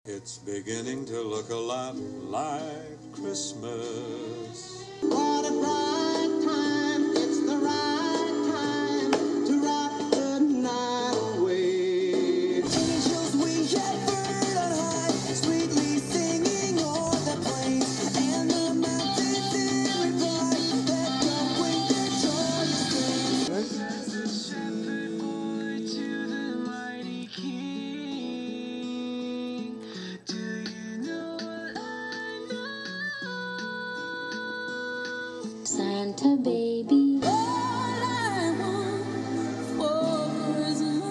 It's beginning to look a lot like Christmas. What a bright time, it's the right time to rock the night away. Angels we shepherd on high, sweetly singing o'er the plain, and the mountains in reply that come with their joyous strain. As the shepherd boy to the mighty king, do you know what I know? Santa baby, All I want for Christmas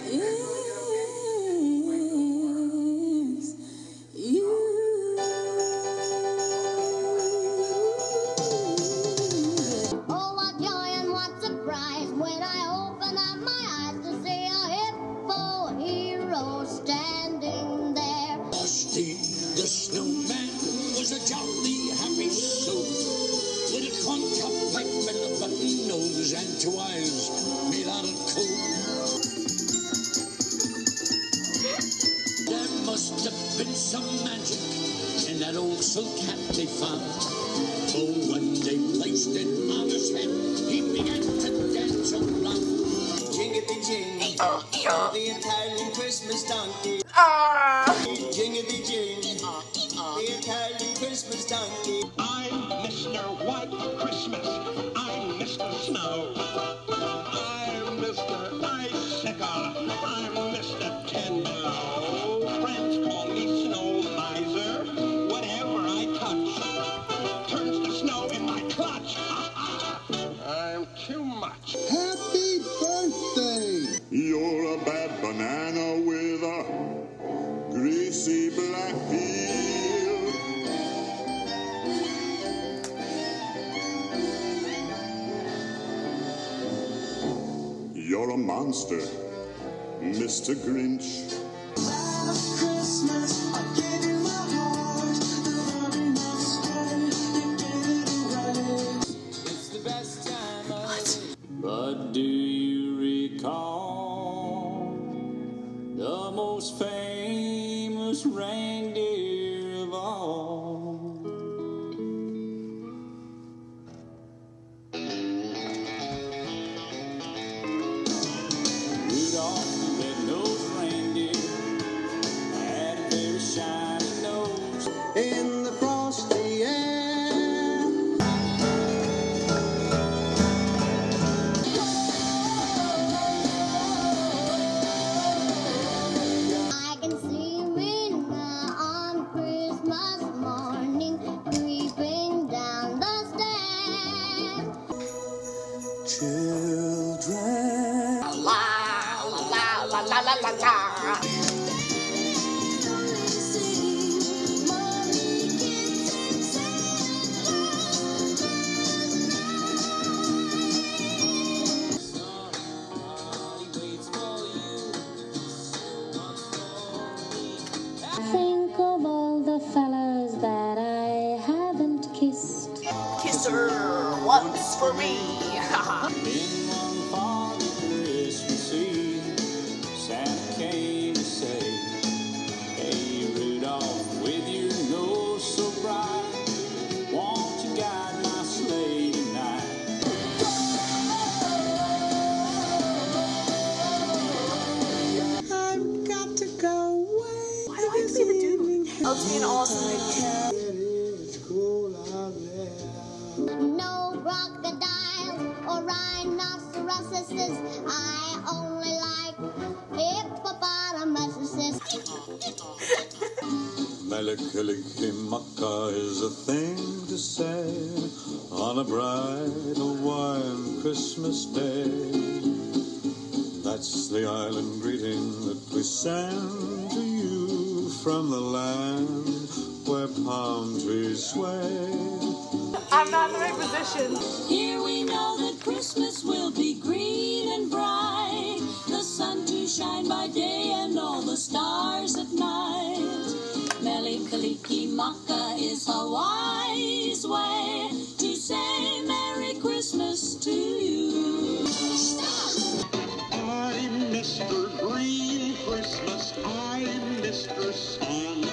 is you. oh what joy and what surprise when I open up my eyes to see a hippo hero standing there. Frosty the Snowman was a jolly happy soul with a corn-cob pipe and a button nose and 2 eyes made out of coal. There must have been some magic in that old silk hat they found. Oh, when they placed it on his head, he began to dance around. Jingity jing, the Italian Christmas donkey. Jingity jing, the Italian Christmas donkey. I'm Mr. White Christmas. I'm Mr. Snow. I'm Mr. Icicle. I'm Mr. Ten Below. Friends call me Snow Miser. Whatever I touch turns to snow in my clutch. I'm too much. Happy birthday! You're a bad banana with a greasy black peel. You're a monster, Mr. Grinch. Christmas, I give you my heart, the very next day, you get it right. It's the best time of But do you recall the most famous reindeer of all? Rudolph the red-nosed reindeer had a very shiny nose. in the frosty air. I can see Rena on Christmas morning creeping down the stairs. Children. Think of all the fellas that I haven't kissed. Kiss her once for me. In one foggy Christmas Eve, Santa came to say, "Hey Rudolph, with your nose so bright, won't you guide my sleigh tonight?" I've got to go away. Why do I have to be the dude? Oh, it's being awesome. It's cool out there. No crocodiles or rhinoceroses. I only like hippopotamuses. Melikilikimaka is a thing to say on a bright Hawaiian Christmas day. That's the island greeting that we send to you from the land where palm trees sway. I'm not in the right position. Here we know that Christmas will be green and bright, the sun to shine by day and all the stars at night. Melikilikimaka is Hawaii's way to say Merry Christmas to you. I'm Mr. Green Christmas. sun.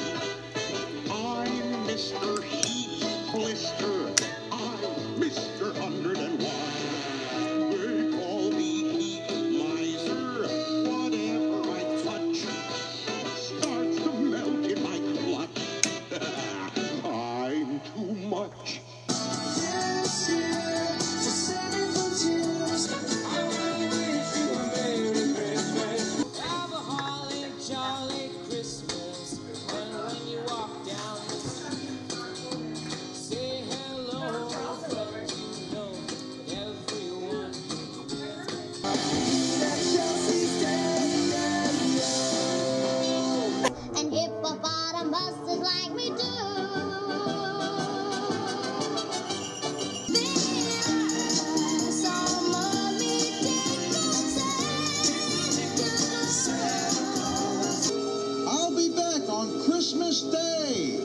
I'm Mr. Heat Blister. I'm Mr. 101. They call me Heat Miser. Whatever I touch starts to melt in my clutch. I'm too much. Have a holly jolly Christmas, and when you walk down the street, say hello, friend, you know everyone. And hippopotamuses like me do. I'll be back on Christmas Day.